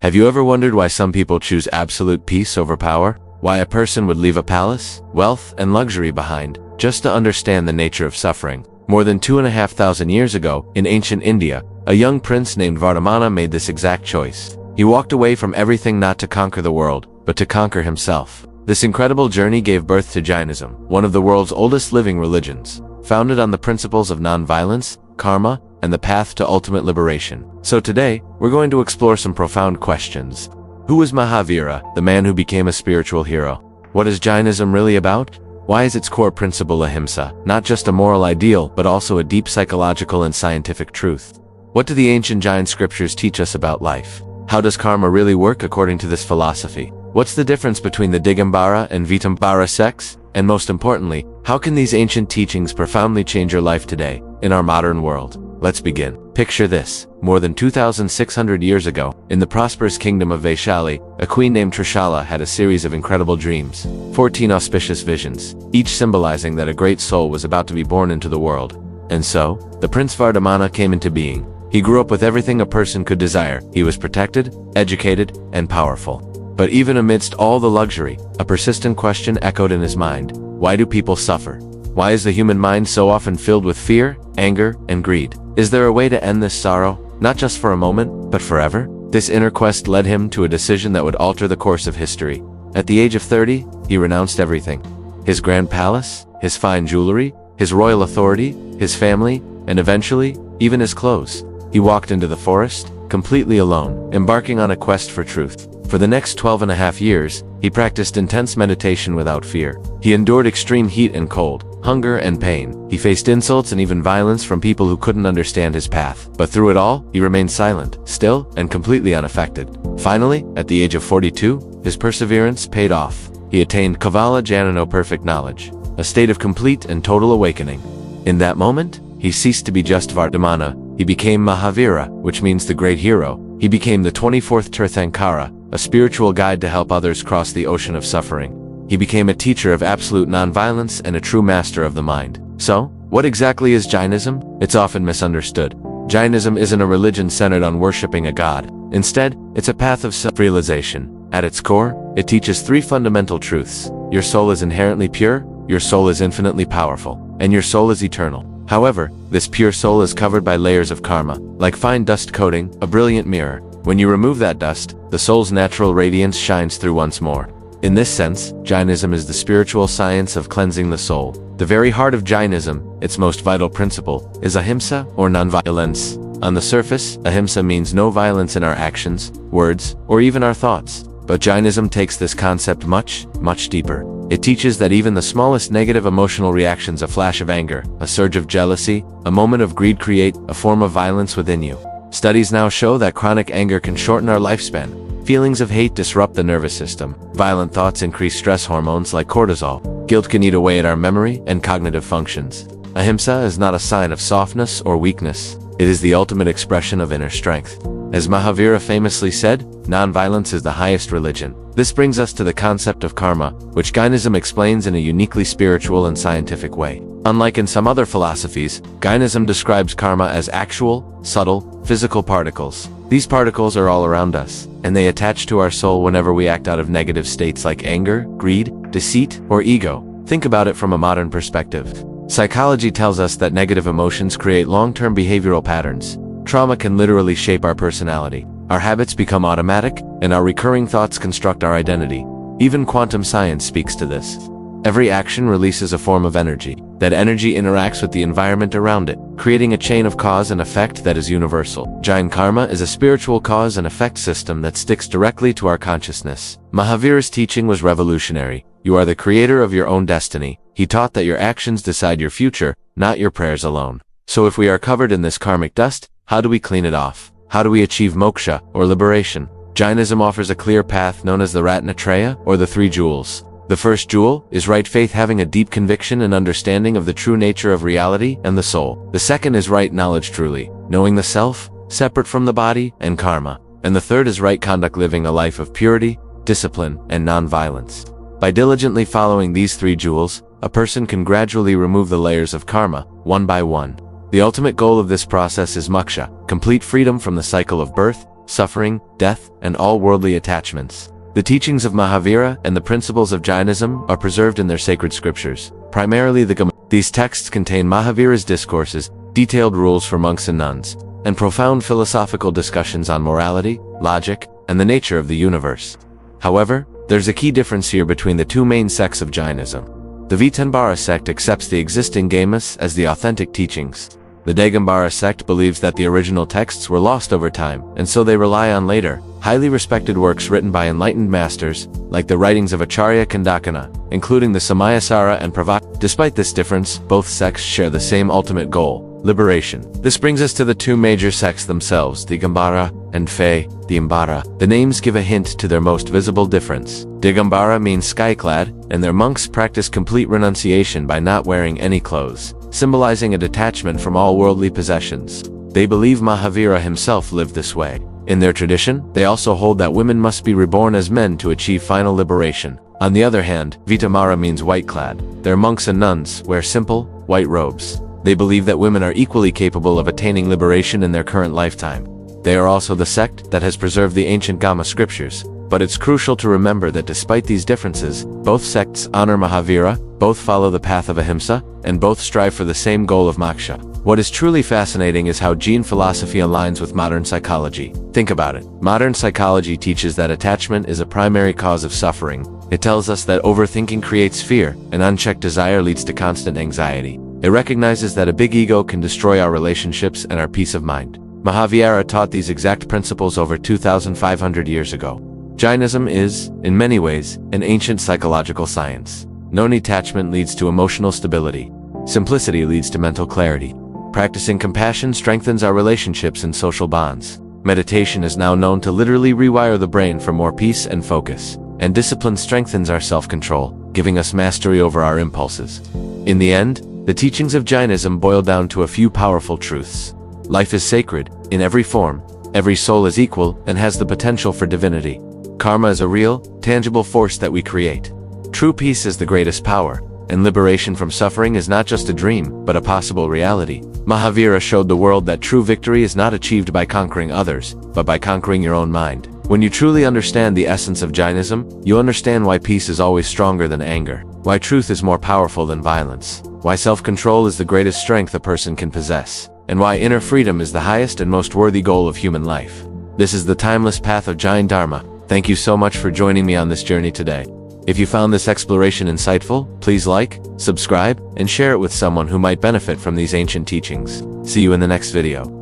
Have you ever wondered why some people choose absolute peace over power? Why a person would leave a palace, wealth, and luxury behind, just to understand the nature of suffering? More than 2,500 years ago, in ancient India, a young prince named Vardhamana made this exact choice. He walked away from everything not to conquer the world, but to conquer himself. This incredible journey gave birth to Jainism, one of the world's oldest living religions, founded on the principles of non-violence, karma, and the path to ultimate liberation. So today, we're going to explore some profound questions. Who was Mahavira, the man who became a spiritual hero? What is Jainism really about? Why is its core principle Ahimsa, not just a moral ideal, but also a deep psychological and scientific truth? What do the ancient Jain scriptures teach us about life? How does karma really work according to this philosophy? What's the difference between the Digambara and Śvētāmbara sects? And most importantly, how can these ancient teachings profoundly change your life today, in our modern world? Let's begin. Picture this. More than 2,600 years ago, in the prosperous kingdom of Vaishali, a queen named Trishala had a series of incredible dreams. 14 auspicious visions, each symbolizing that a great soul was about to be born into the world. And so, the Prince Vardhamana came into being. He grew up with everything a person could desire. He was protected, educated, and powerful. But even amidst all the luxury, a persistent question echoed in his mind. Why do people suffer? Why is the human mind so often filled with fear, anger, and greed? Is there a way to end this sorrow, not just for a moment, but forever? This inner quest led him to a decision that would alter the course of history. At the age of 30, he renounced everything. His grand palace, his fine jewelry, his royal authority, his family, and eventually, even his clothes. He walked into the forest, completely alone, embarking on a quest for truth. For the next 12.5 years, he practiced intense meditation without fear. He endured extreme heat and cold, hunger and pain. He faced insults and even violence from people who couldn't understand his path. But through it all, he remained silent, still, and completely unaffected. Finally, at the age of 42, his perseverance paid off. He attained Kavala Janano perfect knowledge, a state of complete and total awakening. In that moment, he ceased to be just Vardhamana. He became Mahavira, which means the great hero. He became the 24th Tirthankara, a spiritual guide to help others cross the ocean of suffering. He became a teacher of absolute nonviolence and a true master of the mind. So, what exactly is Jainism? It's often misunderstood. Jainism isn't a religion centered on worshipping a god. Instead, it's a path of self-realization. At its core, it teaches three fundamental truths. Your soul is inherently pure, your soul is infinitely powerful, and your soul is eternal. However, this pure soul is covered by layers of karma, like fine dust coating a brilliant mirror. When you remove that dust, the soul's natural radiance shines through once more. In this sense, Jainism is the spiritual science of cleansing the soul. The very heart of Jainism, its most vital principle, is Ahimsa, or nonviolence. On the surface, Ahimsa means no violence in our actions, words, or even our thoughts. But Jainism takes this concept much, much deeper. It teaches that even the smallest negative emotional reactions, a flash of anger, a surge of jealousy, a moment of greed, create a form of violence within you. Studies now show that chronic anger can shorten our lifespan. Feelings of hate disrupt the nervous system. Violent thoughts increase stress hormones like cortisol. Guilt can eat away at our memory and cognitive functions. Ahimsa is not a sign of softness or weakness. It is the ultimate expression of inner strength. As Mahavira famously said, non-violence is the highest religion. This brings us to the concept of karma, which Jainism explains in a uniquely spiritual and scientific way. Unlike in some other philosophies, Jainism describes karma as actual, subtle, physical particles. These particles are all around us, and they attach to our soul whenever we act out of negative states like anger, greed, deceit, or ego. Think about it from a modern perspective. Psychology tells us that negative emotions create long-term behavioral patterns. Trauma can literally shape our personality. Our habits become automatic, and our recurring thoughts construct our identity. Even quantum science speaks to this. Every action releases a form of energy. That energy interacts with the environment around it, creating a chain of cause and effect that is universal. Jain karma is a spiritual cause and effect system that sticks directly to our consciousness. Mahavira's teaching was revolutionary. You are the creator of your own destiny. He taught that your actions decide your future, not your prayers alone. So if we are covered in this karmic dust, how do we clean it off? How do we achieve moksha, or liberation? Jainism offers a clear path known as the Ratnatraya, or the three jewels. The first jewel is right faith, having a deep conviction and understanding of the true nature of reality and the soul. The second is right knowledge, truly knowing the self, separate from the body and karma. And the third is right conduct, living a life of purity, discipline, and non-violence. By diligently following these three jewels, a person can gradually remove the layers of karma, one by one. The ultimate goal of this process is moksha, complete freedom from the cycle of birth, suffering, death, and all worldly attachments. The teachings of Mahavira and the principles of Jainism are preserved in their sacred scriptures, primarily the Agamas. These texts contain Mahavira's discourses, detailed rules for monks and nuns, and profound philosophical discussions on morality, logic, and the nature of the universe. However, there's a key difference here between the two main sects of Jainism. The Digambara sect accepts the existing Agamas as the authentic teachings. The Digambara sect believes that the original texts were lost over time, and so they rely on later, highly respected works written by enlightened masters, like the writings of Acharya Khandakana, including the Samayasara and Pravaka. Despite this difference, both sects share the same ultimate goal: liberation. This brings us to the two major sects themselves, Digambara and Śvētāmbara. The names give a hint to their most visible difference. Digambara means sky-clad, and their monks practice complete renunciation by not wearing any clothes, symbolizing a detachment from all worldly possessions. They believe Mahavira himself lived this way. In their tradition, they also hold that women must be reborn as men to achieve final liberation. On the other hand, Śvētāmbara means white-clad. Their monks and nuns wear simple, white robes. They believe that women are equally capable of attaining liberation in their current lifetime. They are also the sect that has preserved the ancient Agamas scriptures. But it's crucial to remember that despite these differences, both sects honor Mahavira, both follow the path of Ahimsa, and both strive for the same goal of Moksha. What is truly fascinating is how Jain philosophy aligns with modern psychology. Think about it. Modern psychology teaches that attachment is a primary cause of suffering. It tells us that overthinking creates fear, and unchecked desire leads to constant anxiety. It recognizes that a big ego can destroy our relationships and our peace of mind. Mahavira taught these exact principles over 2,500 years ago. Jainism is, in many ways, an ancient psychological science. Non-attachment leads to emotional stability. Simplicity leads to mental clarity. Practicing compassion strengthens our relationships and social bonds. Meditation is now known to literally rewire the brain for more peace and focus. And discipline strengthens our self-control, giving us mastery over our impulses. In the end, the teachings of Jainism boil down to a few powerful truths. Life is sacred, in every form. Every soul is equal and has the potential for divinity. Karma is a real, tangible force that we create. True peace is the greatest power, and liberation from suffering is not just a dream, but a possible reality. Mahavira showed the world that true victory is not achieved by conquering others, but by conquering your own mind. When you truly understand the essence of Jainism, you understand why peace is always stronger than anger, why truth is more powerful than violence, why self-control is the greatest strength a person can possess, and why inner freedom is the highest and most worthy goal of human life. This is the timeless path of Jain Dharma. Thank you so much for joining me on this journey today. If you found this exploration insightful, please like, subscribe, and share it with someone who might benefit from these ancient teachings. See you in the next video.